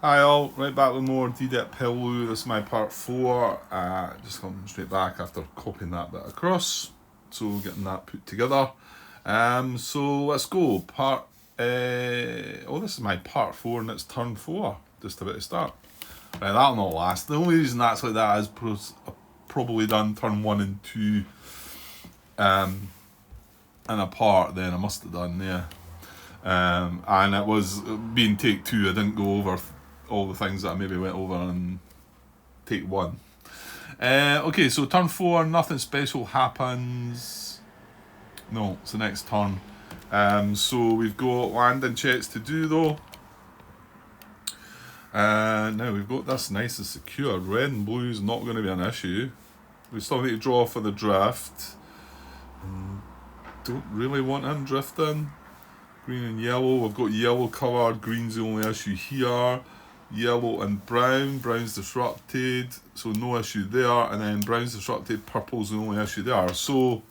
Hi all, right back with more DD at Peleliu. This is my part 4. Just coming straight back after copying that bit across. So getting that put together. So let's go. This is my part 4 and it's turn 4. Just about to start. Right, that'll not last. The only reason that's like that is because I've probably done turn 1 and 2 in a part then I must have done, yeah. And it was being take 2, I didn't go over all the things that I maybe went over in take 1. Okay, so turn 4, nothing special happens. No, it's the next turn. So we've got landing checks to do though. Now we've got this nice and secure. Red and blue is not going to be an issue. We still need to draw for the drift. Don't really want him drifting. Green and yellow. We've got yellow coloured. Green's the only issue here. Yellow and brown. Brown's disrupted, so no issue there. And then brown's disrupted. Purple's the only issue there. So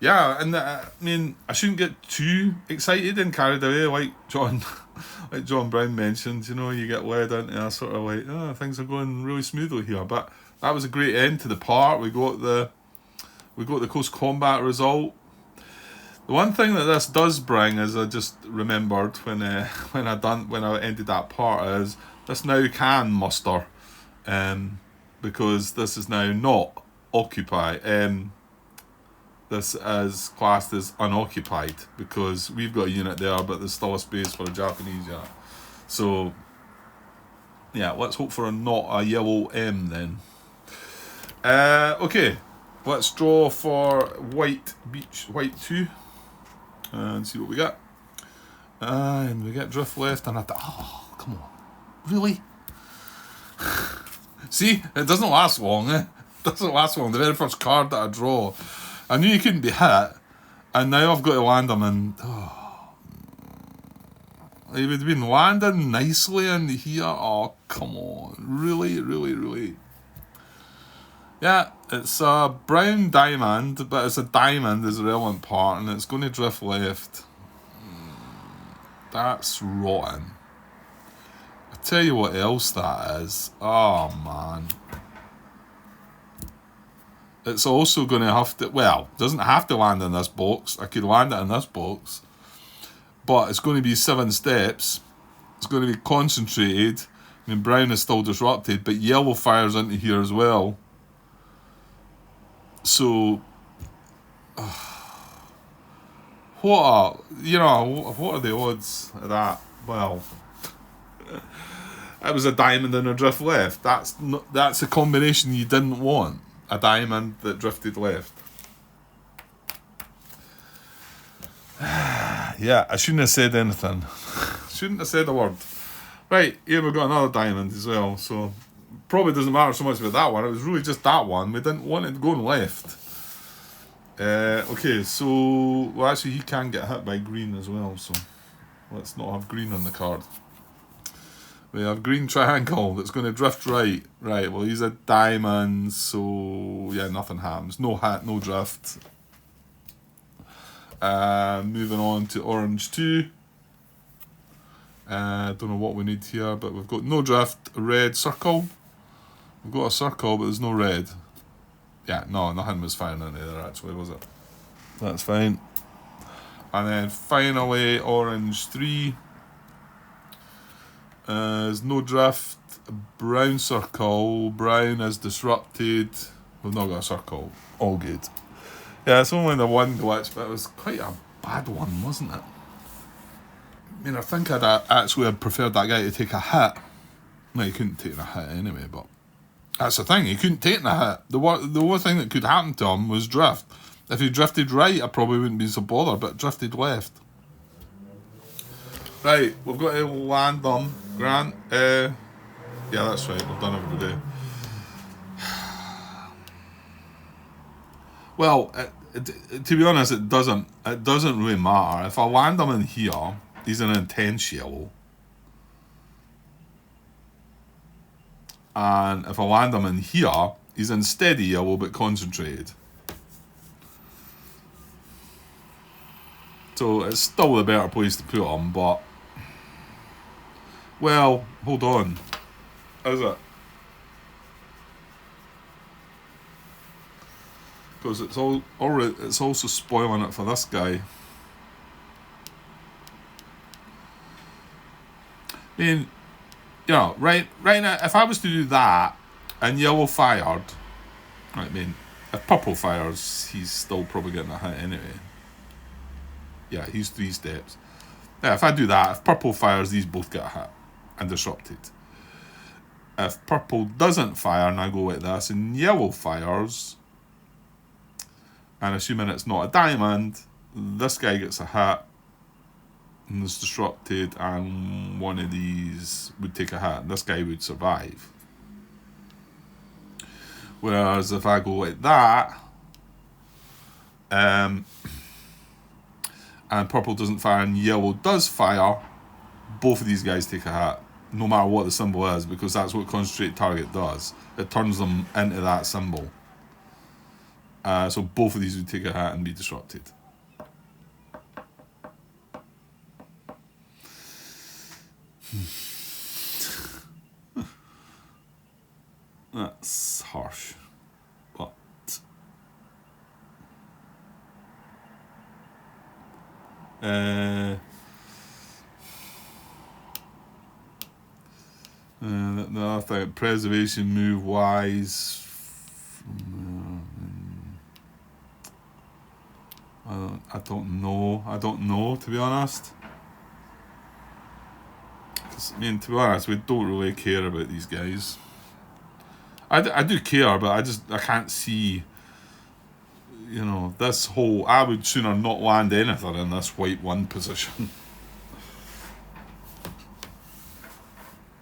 yeah, and I mean, I shouldn't get too excited and carried away, like John Brown mentioned. You know, you get led into a sort of like, oh, things are going really smoothly here. But that was a great end to the part. We got the close combat result. The one thing that this does bring, as I just remembered when I ended that part, is this now can muster, because this is now not occupied. This is classed as unoccupied because we've got a unit there, but there's still a space for a Japanese unit. So yeah, let's hope for not a yellow M then. Okay, let's draw for white 2. And see what we got. And we get drift left and oh, come on. Really? See? It doesn't last long, eh? It doesn't last long. The very first card that I draw, I knew you couldn't be hit, and now I've got to land him and he would have been landing nicely in here. Oh, come on. Really, really, really. Yeah, it's a brown diamond, but it's a diamond is the relevant part, and it's going to drift left. That's rotten. I tell you what else that is. Oh, man. It's also going to have to, well, it doesn't have to land in this box. I could land it in this box. But it's going to be 7 steps. It's going to be concentrated. I mean, brown is still disrupted, but yellow fires into here as well. So, what are the odds of that? Well, it was a diamond and a drift left. That's a combination you didn't want. A diamond that drifted left. Yeah, I shouldn't have said anything. Shouldn't have said a word. Right, here we've got another diamond as well, so probably doesn't matter so much about that one. It was really just that one. We didn't want it going left. Okay, so well, actually he can get hit by green as well, so let's not have green on the card. We have green triangle that's going to drift right. Right, well he's a diamond, so yeah, nothing happens. No hit, no drift. Moving on to orange 2. Don't know what we need here, but we've got no drift, a red circle. We've got a circle, but there's no red. Yeah, no, nothing was firing into there actually, was it? That's fine. And then finally, orange 3. There's no drift, brown circle. Brown is disrupted. We've not got a circle. All good. Yeah, it's only the one glitch, but it was quite a bad one, wasn't it? I mean, I think I'd actually preferred that guy to take a hit. No, he couldn't take a hit anyway, but that's the thing, he couldn't take a hit. The only thing that could happen to him was drift. If he drifted right, I probably wouldn't be so bothered, but drifted left. Right, we've got to land them. Grant, yeah, that's right, we've done it every day. Well, to be honest, it doesn't really matter. If I land him in here, he's an intense yellow. And if I land him in here, he's in steady yellow but concentrated. So it's still the better place to put him, but Well, hold on. Is it? Because it's it's also spoiling it for this guy. I mean, right now, if I was to do that and yellow fired, I mean, if purple fires, he's still probably getting a hit anyway. Yeah, he's 3 steps. Yeah, if I do that, if purple fires, these both get a hit and disrupted. If purple doesn't fire and I go like this, and yellow fires, and assuming it's not a diamond, this guy gets a hit and is disrupted, and one of these would take a hit, and this guy would survive. Whereas if I go like that, and purple doesn't fire and yellow does fire, both of these guys take a hit, no matter what the symbol is, because that's what concentrate target does. It turns them into that symbol. So both of these would take a hit and be disrupted. That's harsh. But the other thing, preservation move wise, I don't know, to be honest. Because, I mean, to be honest, we don't really care about these guys. I do care, but I can't see, this whole, I would sooner not land anything in this white 1 position.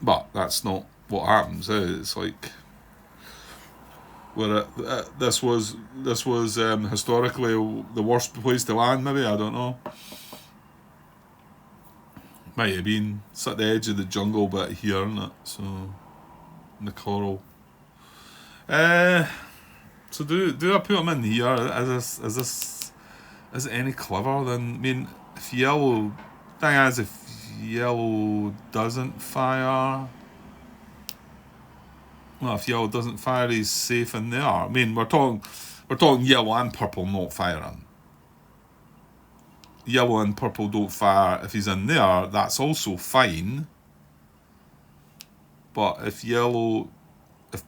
But that's not what happens. It's like, where this was historically the worst place to land, maybe, I don't know. Might have been. It's at the edge of the jungle bit here, isn't it? So, in the coral. So do I put them in here? Is it any clever? Then, I mean, if yellow doesn't fire, well, if yellow doesn't fire, he's safe in there. I mean, we're talking yellow and purple not firing. Yellow and purple don't fire. If he's in there, that's also fine. But if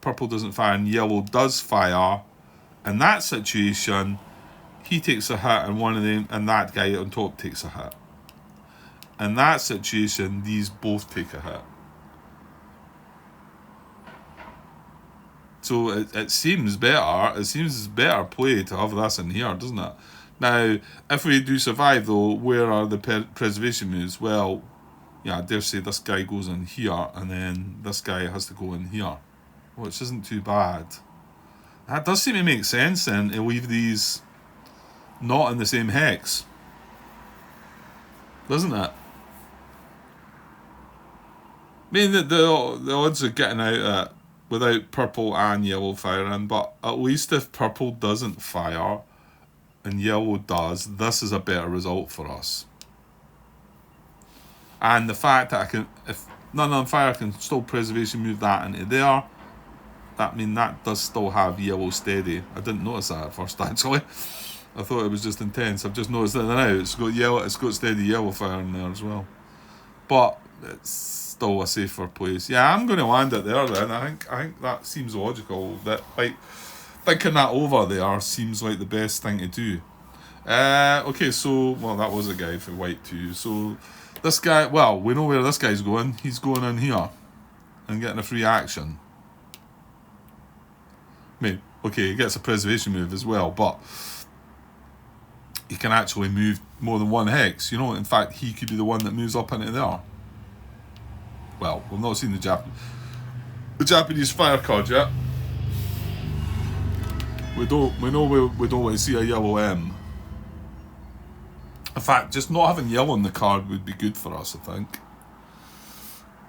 purple doesn't fire and yellow does fire, in that situation, he takes a hit and one of them, and that guy on top takes a hit. In that situation, these both take a hit. So it seems better. It seems better play to have this in here, doesn't it? Now, if we do survive, though, where are the preservation moves? Well, yeah, I dare say this guy goes in here, and then this guy has to go in here, which isn't too bad. That does seem to make sense, then, to leave these not in the same hex, doesn't it? I mean, the odds of getting out without purple and yellow firing, but at least if purple doesn't fire and yellow does, this is a better result for us. And the fact that if none on fire, I can still preservation move that into there. That does still have yellow steady. I didn't notice that at first, actually. I thought it was just intense. I've just noticed that now. It's got steady yellow fire in there as well. But it's still a safer place. Yeah, I'm going to land it there then. I think that seems logical. That, like, thinking that over there seems like the best thing to do. Okay, so, well, that was a guy for white too. So this guy, well, we know where this guy's going. He's going in here and getting a free action. I mean, okay, he gets a preservation move as well, but he can actually move more than one hex. In fact, he could be the one that moves up into there. Well, we've not seen the Japanese fire card yet. We don't want to see a yellow M. In fact, just not having yellow on the card would be good for us, I think.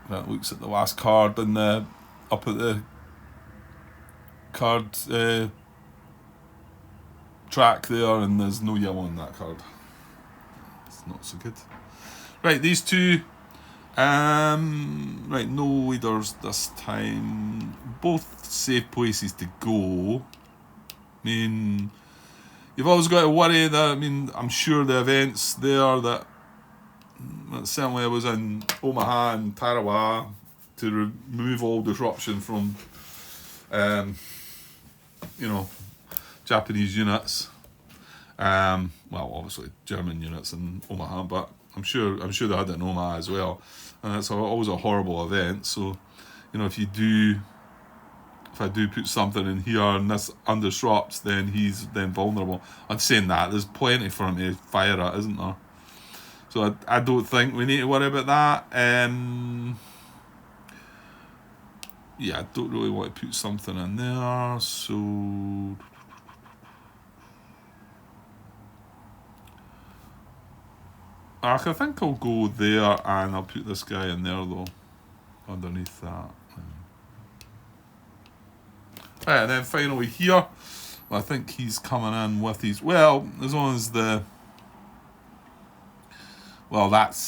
That looks at the last card and up at the card track there, and there's no yellow on that card. It's not so good. Right, these two. Right, no leaders this time. Both safe places to go. I mean, you've always got to worry that, I mean, I'm sure the events there that certainly I was in Omaha and Tarawa to remove all disruption from, you know, Japanese units. Well, obviously German units in Omaha, but I'm sure they had it in Omaha as well. And it's always a horrible event. So, you know, if I do put something in here and this undisrupts, then he's then vulnerable. I'm saying that there's plenty for him to fire at, isn't there? So I don't think we need to worry about that. Yeah, I don't really want to put something in there. So I think I'll go there and I'll put this guy in there though, underneath that. Right, and then finally here, well, I think he's coming in with his, well, as long as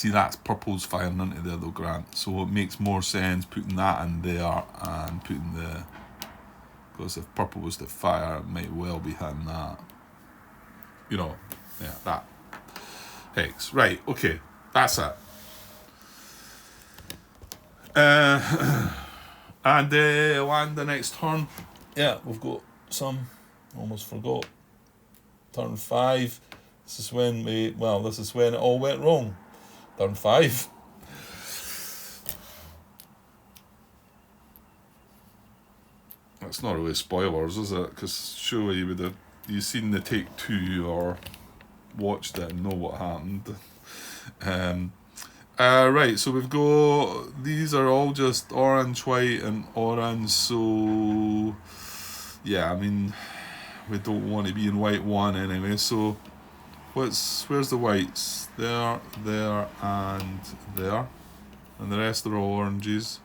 that's purple's firing into there though, Grant. So it makes more sense putting that in there and putting because if purple was to fire, it might well be hitting that. You know, yeah, that. Hex. Right, okay, that's it. And land the next turn. Yeah, we've got some. Almost forgot. Turn 5. This is when it all went wrong. Turn 5. That's not really spoilers, is it? Because surely you've seen the take 2 or watched it and know what happened. Right, so we've got, these are all just orange, white and orange, so yeah, I mean, we don't want to be in white 1 anyway, so where's the whites? There, and there, and the rest are all oranges.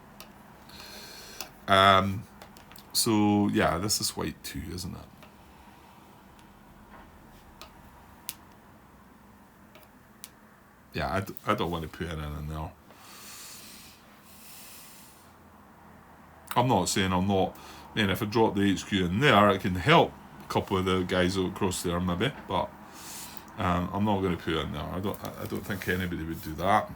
So yeah, this is white 2, isn't it? Yeah, I don't want to put it in there. I'm not saying I'm not. Man, if I drop the HQ in there, it can help a couple of the guys across there maybe, but I'm not going to put it in there. I don't think anybody would do that.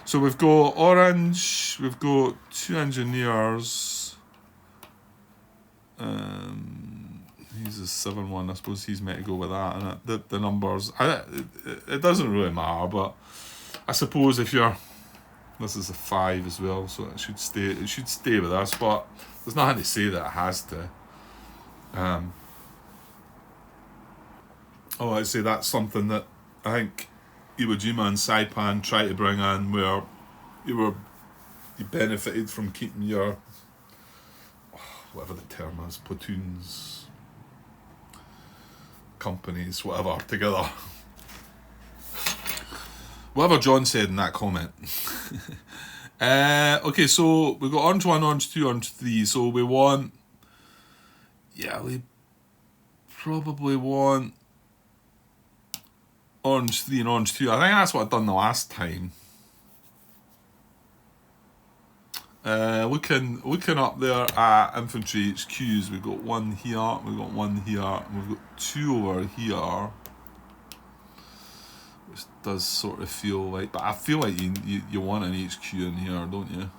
So we've got orange. We've got 2 engineers. He's a 7-1. I suppose he's meant to go with that. And the numbers, it doesn't really matter. But I suppose if you're, this is a 5 as well, so it should stay. It should stay with us. But there's nothing to say that it has to. I'd say that's something that I think Iwo Jima and Saipan try to bring in, where you benefited from keeping your, whatever the term is, platoons, companies, whatever, together. Whatever John said in that comment. Okay, so we've got orange 1, orange 2, orange 3. So we want, we probably want orange 3 and orange 2. I think that's what I've done the last time. Looking up there at infantry HQs, we've got 1 here, we've got 1 here, and we've got 2 over here, which does sort of feel like, but I feel like you want an HQ in here, don't you?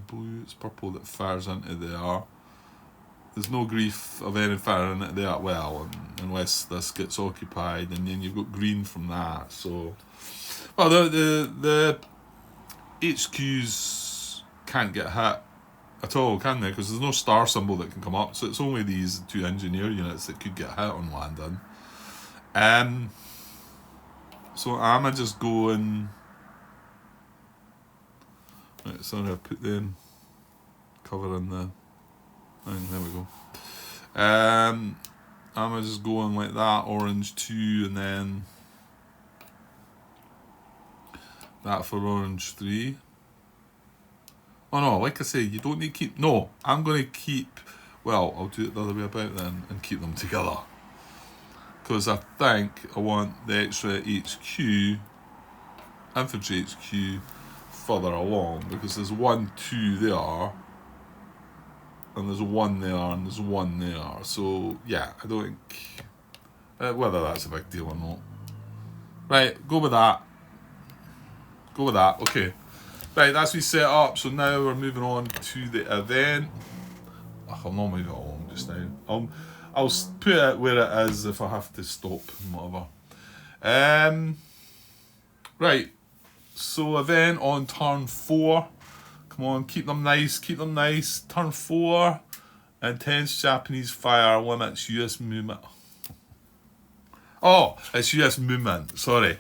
Blue, it's purple that fires into there. There's no grief of any firing into there, well, unless this gets occupied, and then you've got green from that, so. Well, the HQs can't get hit at all, can they? Because there's no star symbol that can come up, so it's only these 2 engineer units that could get hit on landing. So I'm just going. Right, sorry, I put them covering the thing. There we go. I'm just going like that, orange 2, and then that for orange 3. Oh no, like I say, you don't need to keep. No, I'm going to keep. Well, I'll do it the other way about then and keep them together. Because I think I want the extra HQ infantry HQ further along, because there's 1, 2 there, and there's 1 there, and there's 1 there. So yeah, I don't think whether that's a big deal or not. Right, go with that. Go with that. Okay. Right, that's we set up. So now we're moving on to the event. I'll not move it along just now. I'll put it where it is if I have to stop and whatever. Right. So event on turn 4. Come on, keep them nice, keep them nice. Turn 4. Intense Japanese fire limits US movement. Oh, it's US movement. Sorry.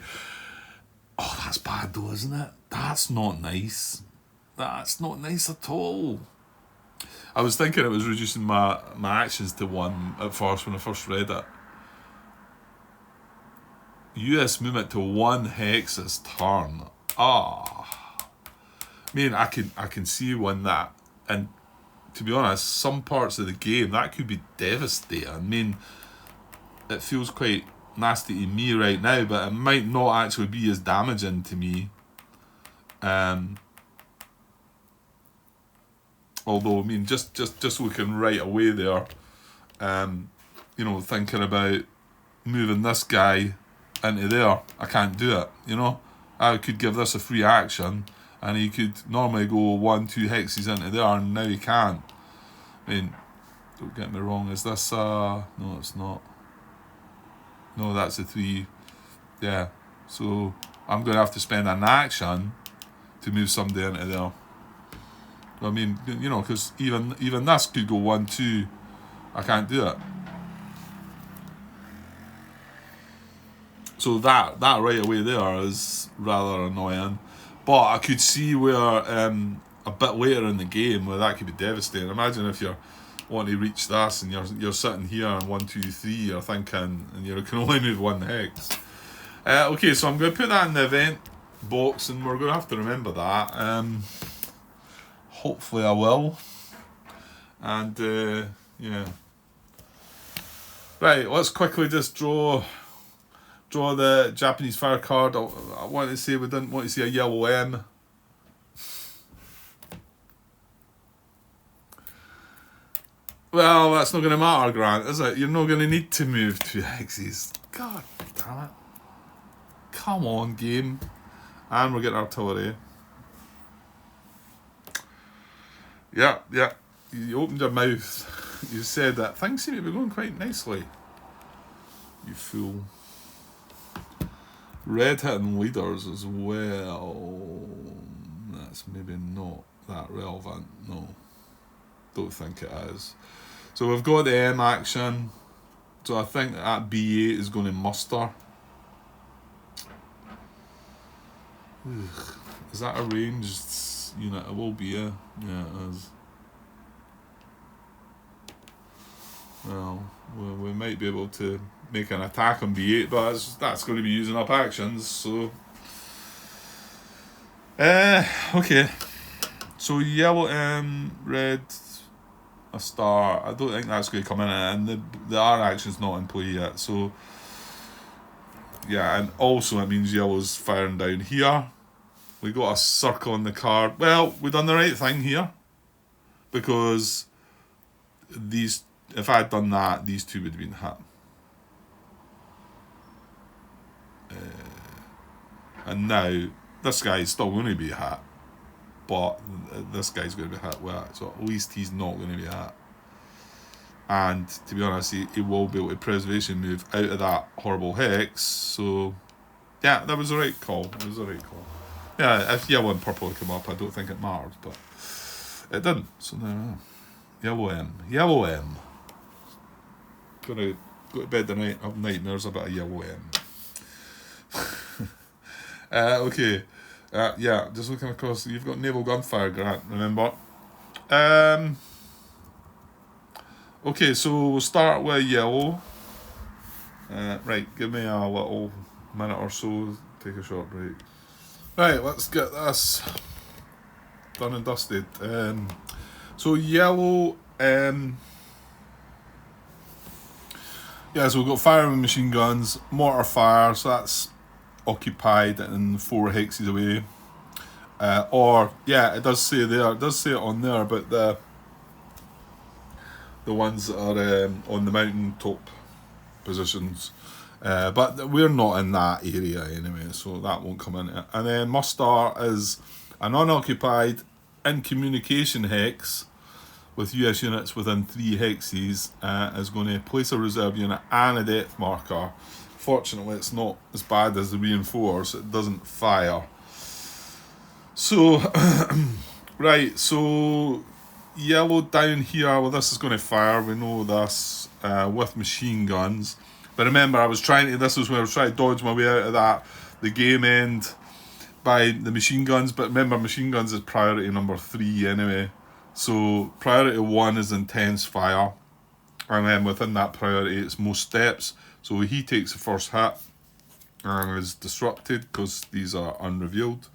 Oh, that's bad though, isn't it? That's not nice. That's not nice at all. I was thinking it was reducing my actions to 1 at first when I first read it. US movement to 1 hex this turn. I mean, I can see when that, and to be honest, some parts of the game that could be devastating. I mean, it feels quite nasty to me right now, but it might not actually be as damaging to me. Although, I mean, just looking right away there, you know, thinking about moving this guy into there, I can't do it, you know. I could give this a free action, and he could normally go 1, 2 hexes into there, and now he can't. I mean, don't get me wrong, is this, no, it's not. No, that's a 3. Yeah, so I'm going to have to spend an action to move somebody into there. I mean, you know, because even this could go 1, 2. I can't do it. So that right away there is rather annoying. But I could see where a bit later in the game where that could be devastating. Imagine if you're wanting to reach this and you're sitting here and 1, 2, 3 you're thinking, and you can only move 1 hex. Okay, so I'm going to put that in the event box, and we're going to have to remember that. Hopefully I will. And yeah. Right, let's quickly just draw the Japanese fire card. I want to say we didn't want to see a yellow M. Well, that's not going to matter, Grant, is it? You're not going to need to move 2 hexes. God damn it. Come on, game. And we're getting artillery. Yeah. You opened your mouth. You said that things seem to be going quite nicely. You fool. Red hitting leaders as well. That's maybe not that relevant. No. Don't think it is. So we've got the M action. So I think that B8 is going to muster. Ugh. Is that a ranged unit? It will be, yeah. Yeah, it is. Well, we might be able to make an attack on B8, but that's going to be using up actions, so... okay. So yellow M, red, a star. I don't think that's going to come in, and the R action's not in play yet, so... Yeah, and also it means yellow's firing down here. We got a circle on the card. Well, we've done the right thing here, because these... If I had done that, these 2 would have been hit. And now, this guy's still going to be hit. But this guy's going to be hit with it. So at least he's not going to be hit. And to be honest, he will be able to preservation move out of that horrible hex. So, yeah, that was the right call. Yeah, if yellow and purple had come up, I don't think it mattered. But it didn't. So now, yellow M. Gonna go to bed tonight, have nightmares about a yellow M. Okay. Yeah, just looking across, you've got naval gunfire, Grant, remember? Okay, so we'll start with yellow. Right, give me a little minute or so, take a short break. Right, let's get this done and dusted. So yellow, yeah, so we've got firing machine guns, mortar fire, so that's unoccupied and 4 hexes away. Or yeah, it does say there. It does say it on there, but the ones that are on the mountain top positions. But we're not in that area anyway, so that won't come in it. And then muster is an unoccupied in communication hex with US units within 3 hexes, is going to place a reserve unit and a depth marker. Fortunately, it's not as bad as the reinforce. It doesn't fire. So, right, so yellow down here, well, this is going to fire. We know this, with machine guns. But remember, this was where I was trying to dodge my way out of that, the game end, by the machine guns. But remember, machine guns is priority number 3 anyway. So priority 1 is intense fire, and then within that priority it's most steps. So he takes the first hit and is disrupted because these are unrevealed.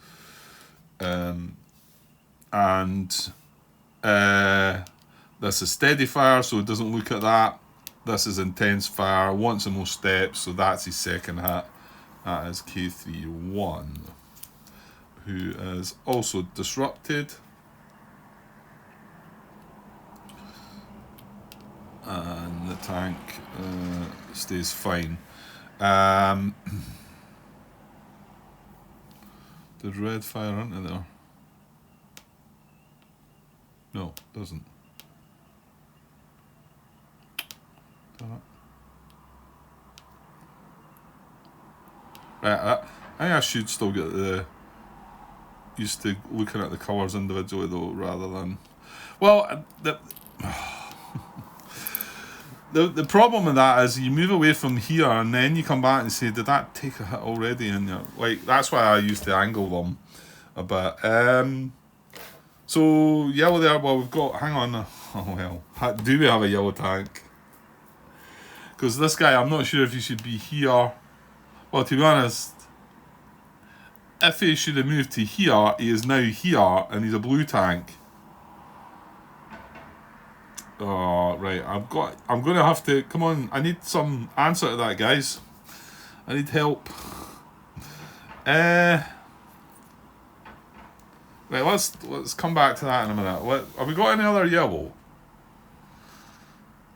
This is steady fire, so it doesn't look at that. This is intense fire, wants the most steps, so that's his second hit. That is K31, who is also disrupted. And the tank stays fine. Did red fire into there? No, doesn't. Right, I think I should still get used to looking at the colours individually though, rather than... Well, the problem with that is you move away from here and then you come back and say, did that take a hit already? And you're like, that's why I used to angle them a bit. So yellow there, well, we've got, hang on, oh well, do we have a yellow tank? Because this guy, I'm not sure if he should be here. Well, to be honest, if he should have moved to here, he is now here and he's a blue tank. Oh, right, I'm going to have to, come on, I need some answer to that, guys. I need help. Right, let's come back to that in a minute. Have we got any other yellow?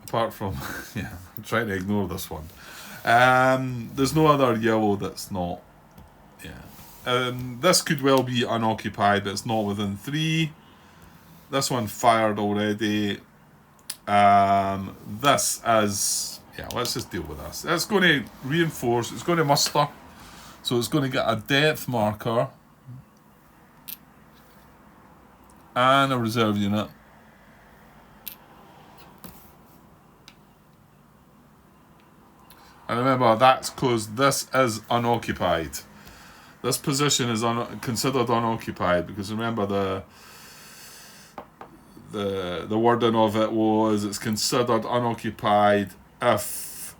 Apart from, yeah, I'm trying to ignore this one. There's no other yellow that's not, yeah. This could well be unoccupied, but it's not within 3. This one fired already. This is, yeah, let's just deal with this. It's going to reinforce, it's going to muster, so it's going to get a depth marker and a reserve unit. And remember, that's because this is unoccupied. This position is considered unoccupied because remember the wording of it was it's considered unoccupied if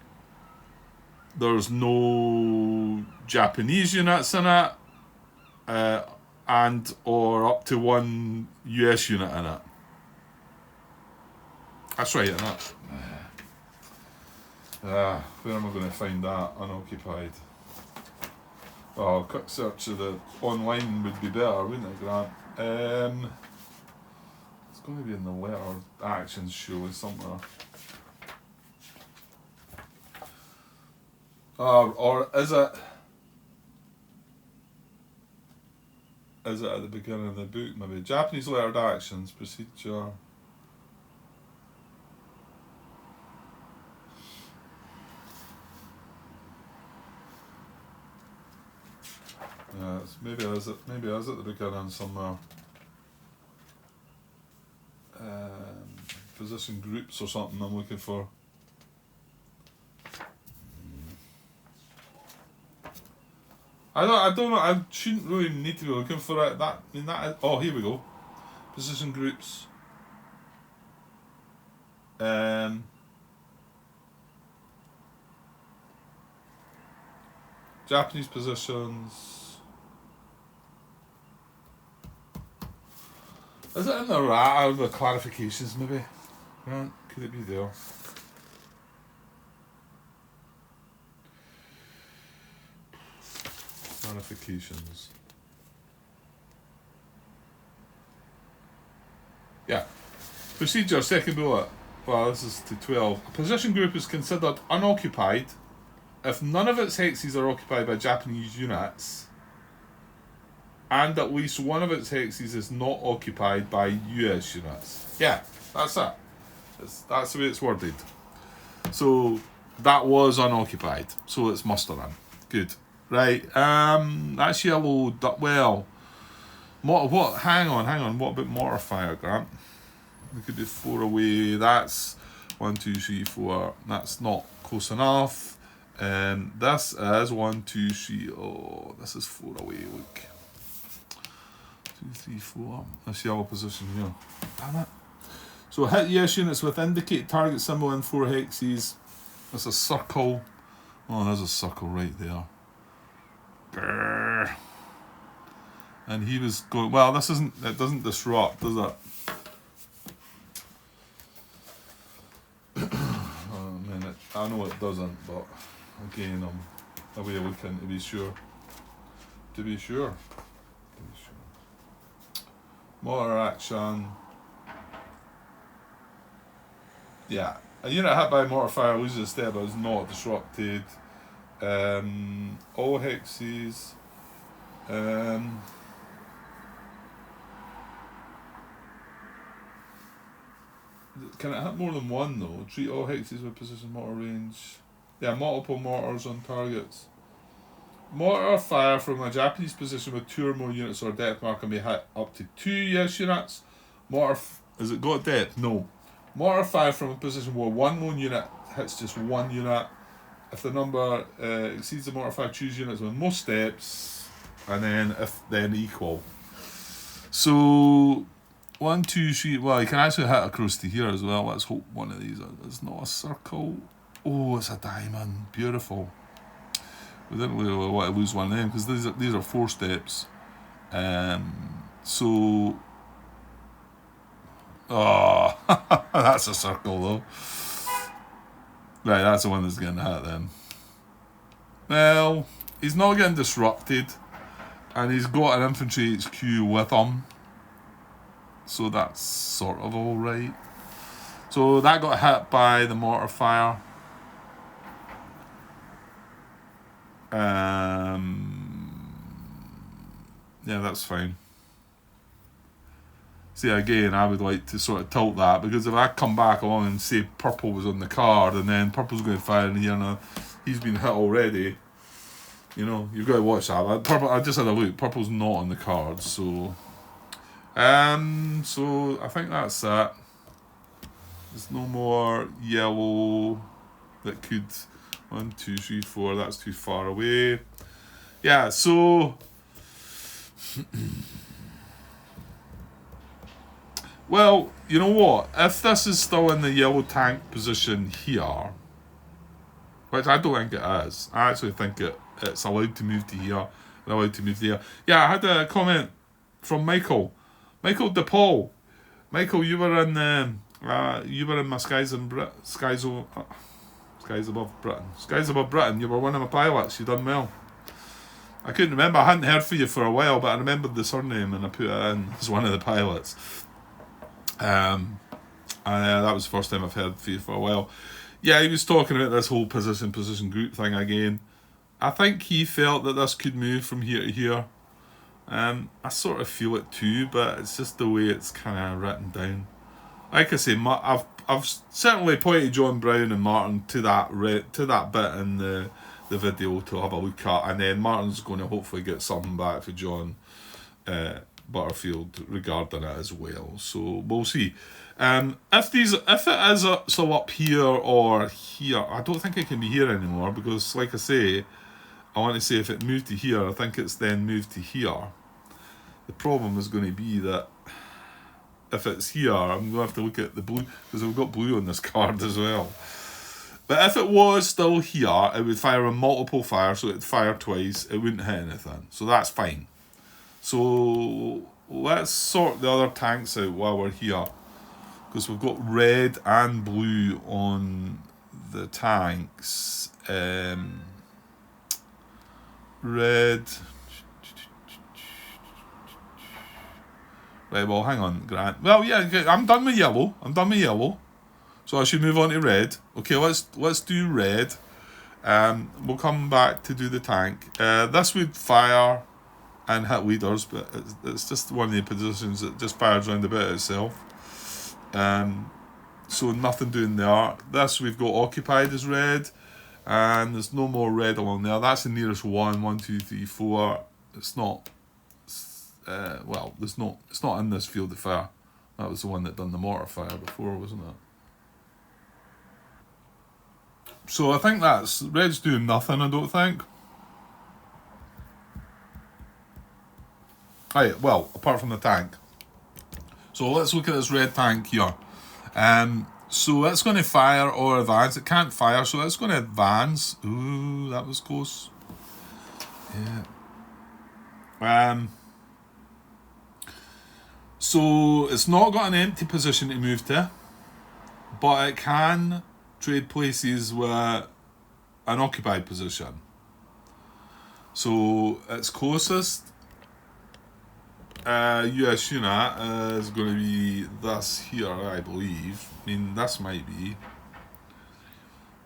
there's no Japanese units in it, and or up to 1 US unit in it. That's right, isn't it? Where am I going to find that unoccupied? Oh, a quick search of the online would be better, wouldn't it, Grant? It's going to be in the letter actions surely somewhere. Or is it? Is it at the beginning of the book? Maybe Japanese lettered actions procedure. Yeah, maybe it is at the beginning somewhere. Position groups or something I'm looking for. I don't know. I shouldn't really need to be looking for it. Oh, here we go. Position groups. Japanese positions. Is it in the the clarifications maybe? Right, could it be there? Clarifications. Yeah. Procedure, second bullet. Well, this is to 12. A position group is considered unoccupied if none of its hexes are occupied by Japanese units and at least one of its hexes is not occupied by US units. Yeah, that's it. That's the way it's worded. So that was unoccupied. So it's mustering. Good. Right. That's yellow. Well, what? Hang on. What about Mortar Fire, Grant? We could do 4 away. That's 1, 2, 3, 4. That's not close enough. This is 1, 2, 3. Oh, this is 4 away. Look. 2, 3, 4. That's yellow position here. Damn it. So hit yes units with indicate target symbol in 4 hexes. That's a circle. Oh, there's a circle right there. Grrr. And he was going, well, this isn't, it doesn't disrupt, does it? Oh, man, I know it doesn't, but again, I'm away looking to be sure. To be sure. Mortar action. Yeah. A unit hit by mortar fire loses a step but is not disrupted. All hexes. Can it hit more than one though? Treat all hexes with position mortar range. Yeah, multiple mortars on targets. Mortar fire from a Japanese position with 2 or more units or depth mark can be hit up to 2 yes units. Has it got depth? No. Mortar fire from a position where 1 lone unit hits just 1 unit. If the number exceeds the mortar fire, choose units with most steps, and then equal. So 1, 2, 3. Well, you can actually hit across to here as well. Let's hope one of these is not a circle. Oh, it's a diamond. Beautiful. We didn't really want to lose one of them because these are 4 steps. So. Oh, that's a circle though. Right, that's the one that's getting hit then. Well, he's not getting disrupted, and he's got an infantry HQ with him, so that's sort of alright. So that got hit by the mortar fire. Yeah, that's fine. See, again, I would like to sort of tilt that, because if I come back along and say purple was on the card and then purple's going to fire in here and he's been hit already, you know, you've got to watch that. Purple, I just had a look, purple's not on the card, so so I think that's that. There's no more yellow that could 1, 2, 3, 4, that's too far away. Yeah, so well, you know what? If this is still in the yellow tank position here, which I don't think it is, I actually think it's allowed to move to here and allowed to move there. Yeah, I had a comment from Michael DePaul. Michael, you were in my Skies Above Britain. You were one of my pilots. You done well. I couldn't remember. I hadn't heard from you for a while, but I remembered the surname and I put it in as one of the pilots. And that was the first time I've heard from you for a while. Yeah, he was talking about this whole position group thing again. I think he felt that this could move from here to here. I sort of feel it too, but it's just the way it's kind of written down. Like I say, I've certainly pointed John Brown and Martin to that bit in the video to have a look at, and then Martin's going to hopefully get something back for John Butterfield regarding it as well. So we'll see. If it is still up here or here, I don't think it can be here anymore, because like I say, I want to say if it moved to here, I think it's then moved to here. The problem is going to be that if it's here, I'm going to have to look at the blue, because we've got blue on this card as well. But if it was still here, it would fire a multiple fire, so it'd fire twice, it wouldn't hit anything. So that's fine. So let's sort the other tanks out while we're here, because we've got red and blue on the tanks. Red, Right, well, hang on, Grant. Well, yeah, okay, I'm done with yellow. So I should move on to red. Okay, let's do red. We'll come back to do the tank. This would fire and hit leaders, but it's just one of the positions that just fires around a bit itself. So nothing doing there. This we've got occupied as red, and there's no more red along there. That's the nearest one. 1, 2, 3, 4. It's not. Well, there's no. It's not in this field of fire. That was the one that done the mortar fire before, wasn't it? So I think that's red's doing nothing. I don't think. Right. Well, apart from the tank. So let's look at this red tank here. So it's going to fire or advance. It can't fire, so it's going to advance. Ooh, that was close. Yeah. So it's not got an empty position to move to, but it can trade places with an occupied position. So its closest US unit is going to be this here, I believe. I mean, this might be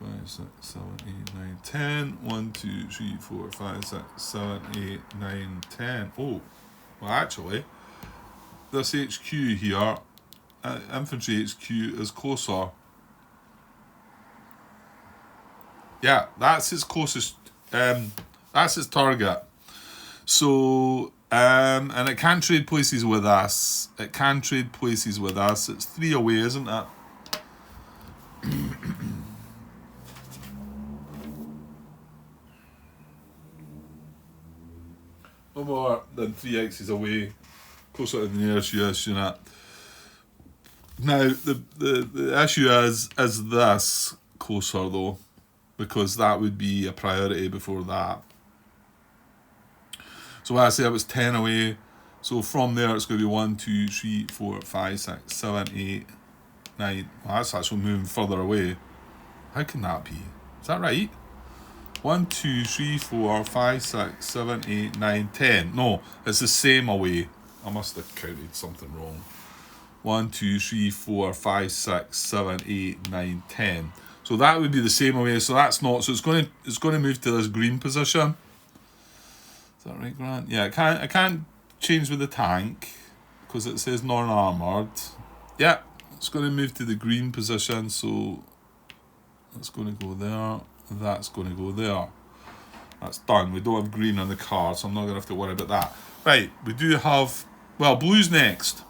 5, 6, 7, 8, 9, 10. 1, 2, 3, 4, 5, 6, 7, 8, 9, 10. Oh, well, actually, this HQ here, infantry HQ, is closer. Yeah, that's its closest. That's its target. So. And it can trade places with us. It's 3 away, isn't it? No more than 3 X's away. Closer to the nearest US unit. Now, the issue is this closer, though? Because that would be a priority before that. So I say it was 10 away. So from there it's going to be 1, 2, 3, 4, 5, 6, 7, 8, 9. Well, that's actually moving further away. How can that be? Is that right? 1, 2, 3, 4, 5, 6, 7, 8, 9, 10. No, it's the same away. I must have counted something wrong. 1, 2, 3, 4, 5, 6, 7, 8, 9, 10. So that would be the same away. So that's not. So it's going to move to this green position. Is that right, Grant? Yeah, I can't change with the tank because it says non-armoured. Yeah, it's going to move to the green position, so that's going to go there. That's going to go there. That's done. We don't have green on the card, so I'm not going to have to worry about that. Right, we do have... Well, blue's next.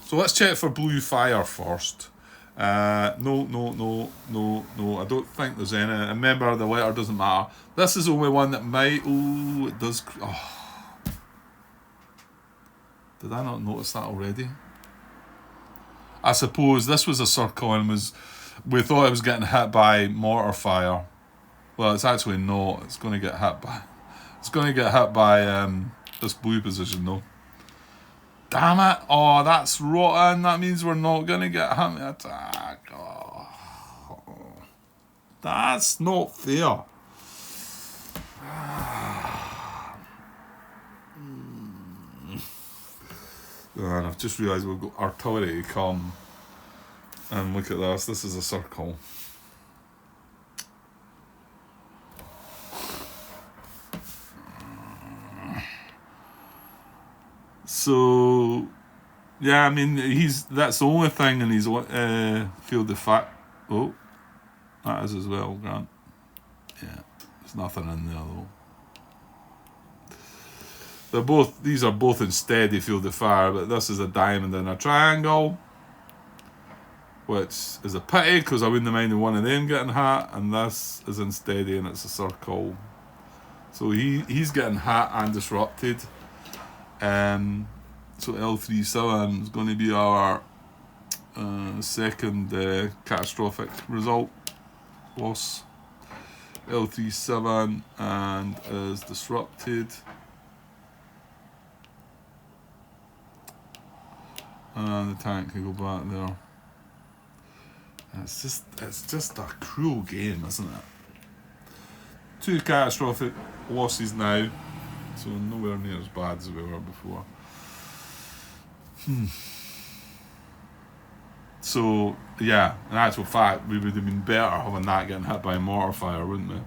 So let's check for blue fire first. No. I don't think there's any. Remember, the letter doesn't matter. This is the only one that might... Oh, it does... Oh. Did I not notice that already? I suppose this was a circle and we thought it was getting hit by mortar fire. Well, it's actually not. It's going to get hit by... It's going to get hit by this blue position, though. Damn it! Oh, that's rotten. That means we're not going to get hit with attack. Oh. That's not fair. And I've just realised we've got artillery to come. And look at this. This is a circle. So, yeah, I mean, that's the only thing in his field of fact. Oh, that is as well, Grant. Yeah, there's nothing in there though. These are both in steady field of fire, but this is a diamond and a triangle, which is a pity because I wouldn't mind one of them getting hit, and this is in steady and it's a circle. So he's getting hit and disrupted. So L37 is going to be our second catastrophic result loss. L37 and is disrupted. And the tank can go back there. It's just a cruel game, isn't it? 2 catastrophic losses now, so nowhere near as bad as we were before. So, yeah, in actual fact, we would have been better having that getting hit by mortar fire, wouldn't we?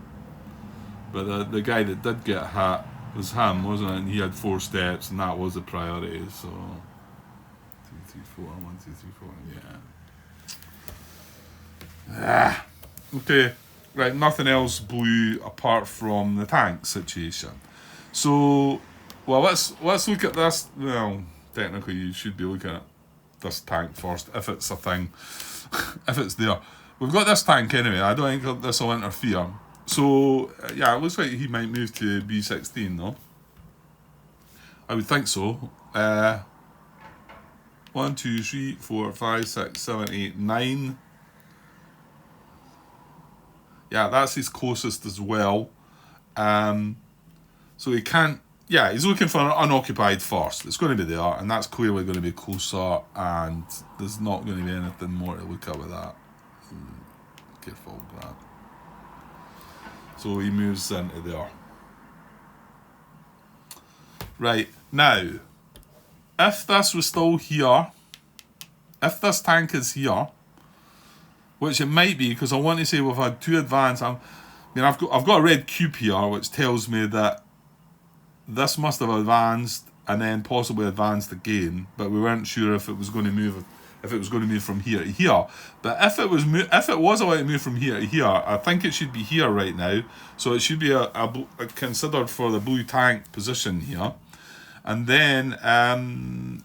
But the guy that did get hit was him, wasn't it? And he had 4 steps, and that was the priority. So 2, 3, 4, 1, 2, 3, 4. Yeah. Okay. Right. Nothing else blew apart from the tank situation. So, well, let's look at this. Well, technically, you should be looking at this tank first, if it's a thing, if it's there. We've got this tank anyway. I don't think this will interfere. So, yeah, it looks like he might move to B16, though. I would think so. 1, 2, 3, 4, 5, 6, 7, 8, 9. Yeah, that's his closest as well. So he can't... Yeah, he's looking for an unoccupied first. It's going to be there, and that's clearly going to be closer, and there's not going to be anything more to look at with that. Careful with that. So he moves into there. Right, now, if this was still here, if this tank is here, which it might be, because I want to say we've had 2 advance. I've got a red cube here, which tells me that this must have advanced and then possibly advanced again, but we weren't sure if it was going to move, from here to here. But if it was allowed to move from here to here, I think it should be here right now. So it should be a considered for the blue tank position here. And then,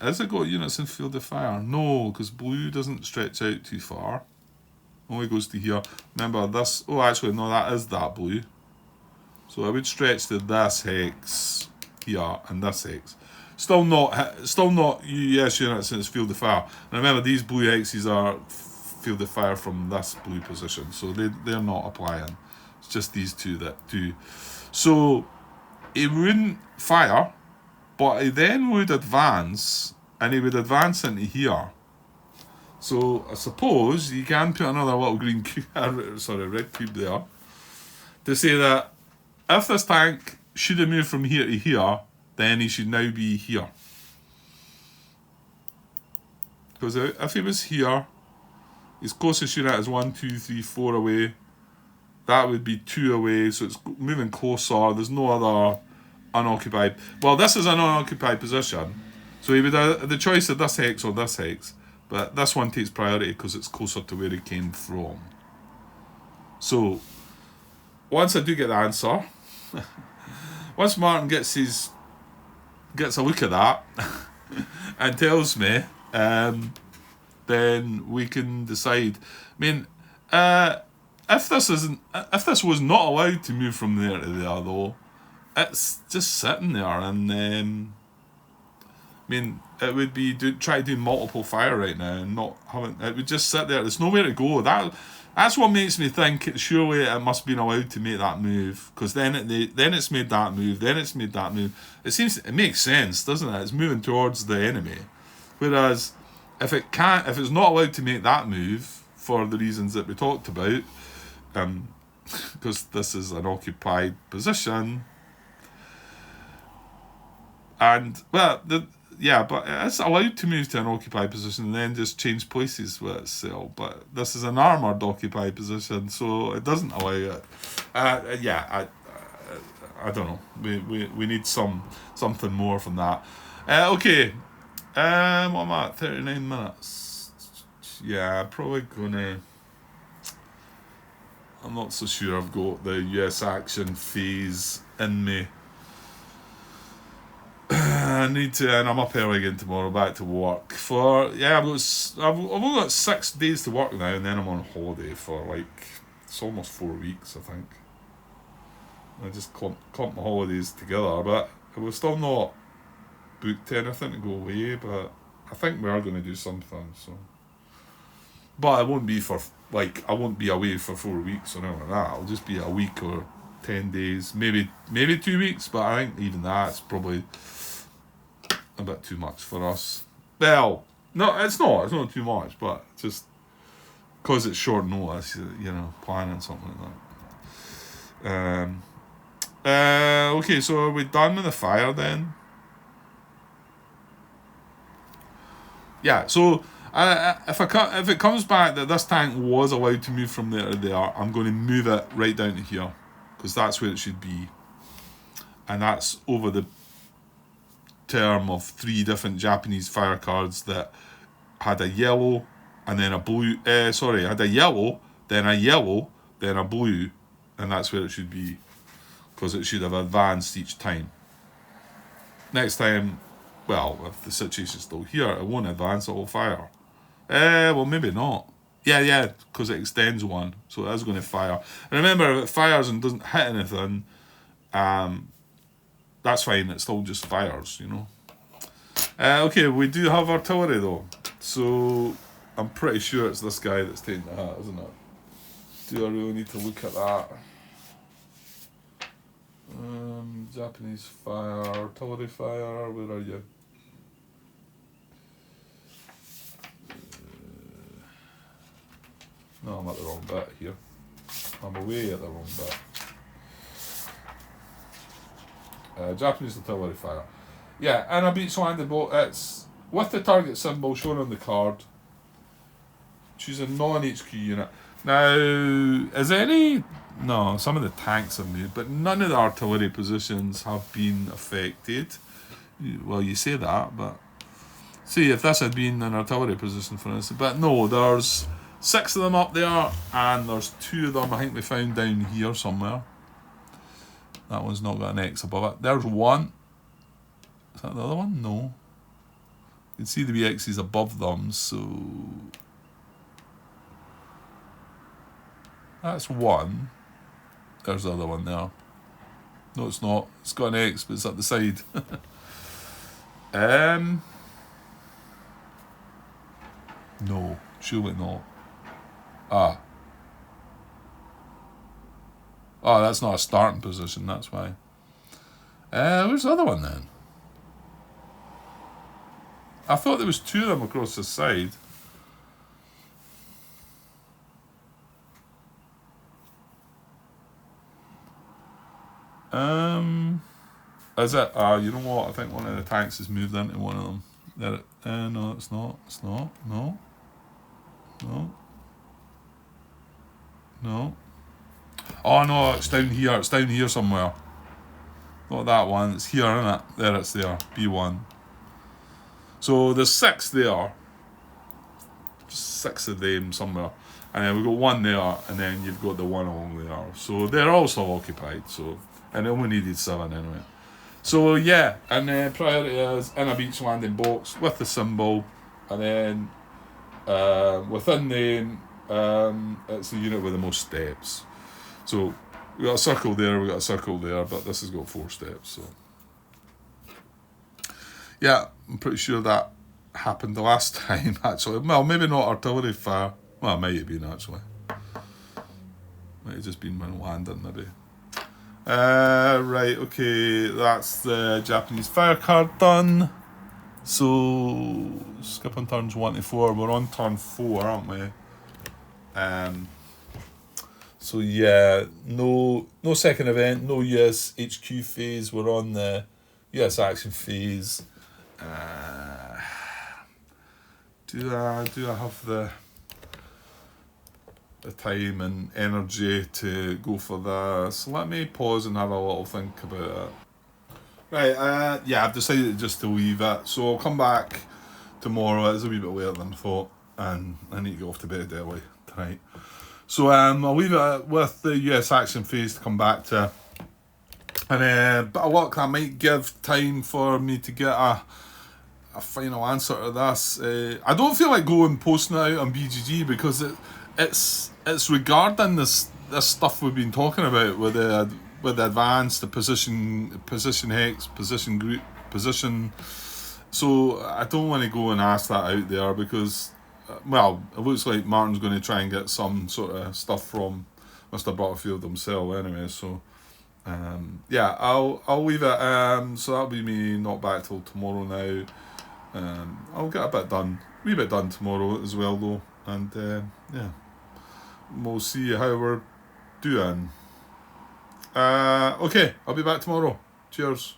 has it got units in field of fire? No, because blue doesn't stretch out too far. Only goes to here. Remember this? Oh, actually, no, that is that blue. So I would stretch to this hex here and this hex. Still not US units in its field of fire. And remember, these blue hexes are field of fire from this blue position, so they're not applying. It's just these 2 that do. So he wouldn't fire, but he then would advance, and he would advance into here. So I suppose you can put another little green cube, red cube there, to say that if this tank should have moved from here to here, then he should now be here. Because if he was here, his closest unit is 1, 2, 3, 4 away. That would be 2 away, so it's moving closer. There's no other unoccupied. Well, this is an unoccupied position, so he would have the choice of this hex or this hex. But this one takes priority because it's closer to where he came from. So, once I do get the answer, once Martin gets a look at that and tells me, then we can decide. I mean, if this was not allowed to move from there to there, though, it's just sitting there, and I mean, it would be try to do multiple fire right now and not having it would just sit there. There's nowhere to go. That's what makes me think surely it must have been allowed to make that move, because then it's made that move, then it's made that move. It makes sense, doesn't it? It's moving towards the enemy. Whereas if it's not allowed to make that move for the reasons that we talked about, because this is an occupied position, and but it's allowed to move to an occupied position and then just change places with itself. But this is an armoured occupied position, so it doesn't allow it. I don't know. We need something more from that. Okay. What am I at? 39 minutes. Yeah, I'm probably gonna. I'm not so sure I've got the US action phase in me. I need to, and I'm up early again tomorrow, back to work. I've only got 6 days to work now, and then I'm on holiday for it's almost 4 weeks, I think. I just clump my holidays together, but we're still not booked anything to go away, but I think we are going to do something, so. But it won't be I won't be away for 4 weeks or anything like that. It'll just be a week or 10 days, maybe 2 weeks, but I think even that's probably a bit too much for us. Well, no, it's not too much, but just because it's short notice, planning something like that. Okay, so are we done with the fire then? yeah, so if it comes back that this tank was allowed to move from there to there, I'm going to move it right down to here, because that's where it should be. And that's over the term of 3 different Japanese fire cards that had a yellow and then a blue. Had a yellow, then a yellow, then a blue, and that's where it should be, because it should have advanced each time. Next time, well, if the situation's still here, it won't advance, it will fire. Well, maybe not. Yeah, because it extends 1, so it is going to fire. And remember, if it fires and doesn't hit anything, that's fine, it still just fires, you know. Okay, we do have artillery though, so I'm pretty sure it's this guy that's taking the hat, isn't it? Do I really need to look at that? Japanese fire, artillery fire, where are you? No, I'm at the wrong bit here. I'm away at the wrong bit. Japanese artillery fire. Yeah, and a beach landed boat. It's with the target symbol shown on the card. Choose a non-HQ unit. Now, is any... No, some of the tanks have moved, but none of the artillery positions have been affected. Well, you say that, but... See, if this had been an artillery position, for instance. But no, there's 6 of them up there, and there's 2 of them I think we found down here somewhere. That one's not got an X above it. There's 1. Is that the other one? No. You can see the wee X's above them, so... That's 1. There's the other one there. No, it's not. It's got an X, but it's at the side. No, surely not. Oh, that's not a starting position, that's why. Where's the other one then? I thought there was 2 of them across the side. Is it? You know what? I think one of the tanks has moved into one of them. There. No, it's not. It's not. No. Oh no, it's down here. It's down here somewhere. Not that one. It's here, isn't it? There, it's there. B1. So there's 6 there. Just 6 of them somewhere. And then we've got 1 there, and then you've got the 1 along there. So they're all still occupied. So, and it only needed 7 anyway. So yeah, and then priority is in a beach landing box with the symbol, and then within them, it's the unit with the most steps. So we got a circle there, we got a circle there, but this has got 4 steps. So yeah, I'm pretty sure that happened the last time actually. Well, maybe not artillery fire. Well, it might have been actually. Might have just been when landing maybe. Right, okay, that's the Japanese fire card done. So, skip on turns 1 to 4. We're on turn 4, aren't we? So yeah, no second event, no US HQ phase. We're on the US action phase. Do I have the time and energy to go for this? Let me pause and have a little think about it. Right, yeah, I've decided just to leave it. So I'll come back tomorrow. It's a wee bit later than I thought, and I need to go off to bed early tonight. So I'll leave it with the US action phase to come back to. And but a luck, that might give time for me to get a final answer to this. I don't feel like going posting it out on BGG because it's regarding this stuff we've been talking about with the advance, the position hex, position group, position. So I don't want to go and ask that out there because, well, it looks like Martin's going to try and get some sort of stuff from Mr. Butterfield himself anyway. So yeah, I'll leave it. So that'll be me not back till tomorrow now. I'll get a bit done, wee bit done tomorrow as well though, and yeah, we'll see how we're doing. Okay, I'll be back tomorrow. Cheers.